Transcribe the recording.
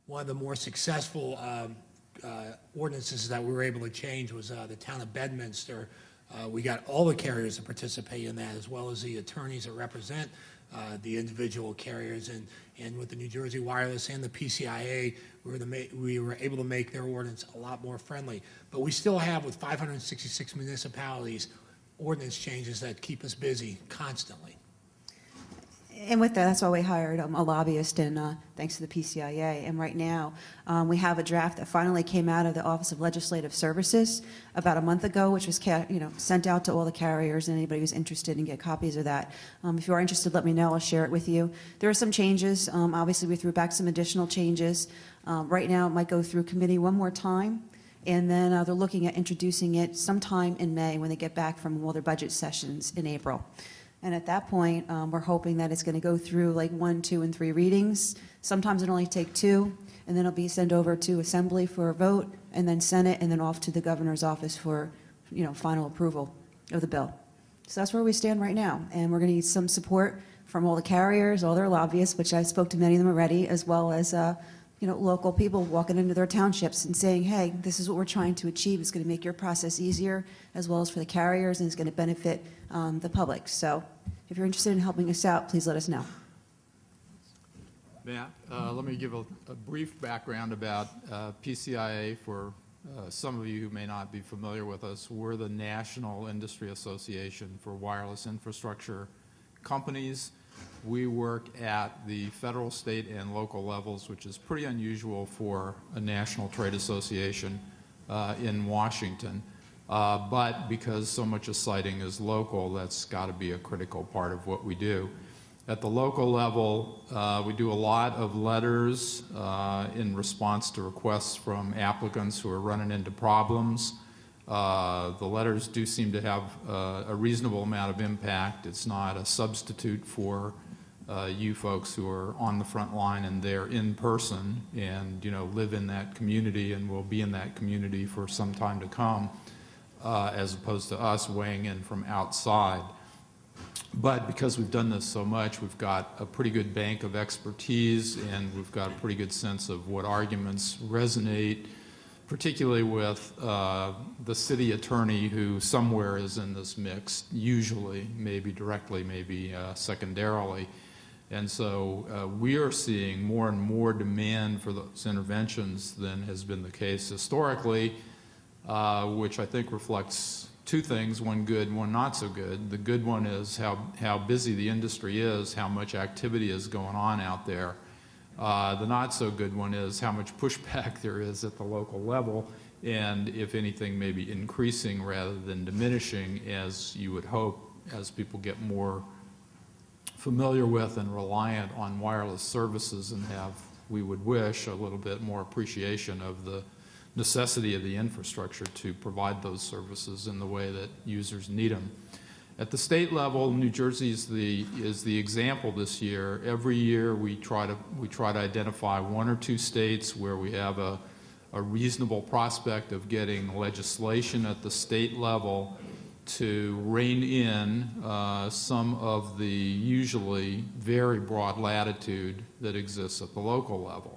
one of the more successful ordinances that we were able to change was the town of Bedminster. We got all the carriers to participate in that, as well as the attorneys that represent the individual carriers, and with the New Jersey Wireless and the PCIA, we were able to make their ordinance a lot more friendly. But we still have, with 566 municipalities, ordinance changes that keep us busy constantly. And with that, that's why we hired a lobbyist, and thanks to the PCIA. And right now, we have a draft that finally came out of the Office of Legislative Services about a month ago, which was sent out to all the carriers and anybody who's interested and get copies of that. If you are interested, let me know. I'll share it with you. There are some changes. Obviously, we threw back some additional changes. Right now, it might go through committee one more time. And then they're looking at introducing it sometime in May when they get back from all their budget sessions in April. And at that point, we're hoping that it's going to go through like 1, 2, and 3 readings. Sometimes it'll only take 2, and then it'll be sent over to Assembly for a vote, and then Senate, and then off to the governor's office for, final approval of the bill. So that's where we stand right now, and we're going to need some support from all the carriers, all their lobbyists, which I spoke to many of them already, as well as local people walking into their townships and saying, hey, this is what we're trying to achieve. It's going to make your process easier, as well as for the carriers, and it's going to benefit the public. So if you're interested in helping us out, please let us know. Matt, let me give a brief background about PCIA for some of you who may not be familiar with us. We're the National Industry Association for Wireless Infrastructure Companies. We work at the federal, state, and local levels, which is pretty unusual for a national trade association in Washington. But because so much of siting is local, that's got to be a critical part of what we do. At the local level, we do a lot of letters in response to requests from applicants who are running into problems. The letters do seem to have a reasonable amount of impact. It's not a substitute for you folks who are on the front line and there in person and live in that community and will be in that community for some time to come, as opposed to us weighing in from outside. But because we've done this so much, we've got a pretty good bank of expertise, and we've got a pretty good sense of what arguments resonate, particularly with the city attorney who somewhere is in this mix, usually, maybe directly, maybe secondarily. And so we are seeing more and more demand for those interventions than has been the case historically, which I think reflects 2 things, one good, one not so good. The good one is how busy the industry is, how much activity is going on out there. The not so good one is how much pushback there is at the local level, and if anything, maybe increasing rather than diminishing, as you would hope, as people get more familiar with and reliant on wireless services and have, we would wish, a little bit more appreciation of the necessity of the infrastructure to provide those services in the way that users need them. At the state level, New Jersey is the example this year. Every year we try to identify 1 or 2 states where we have a reasonable prospect of getting legislation at the state level to rein in some of the usually very broad latitude that exists at the local level.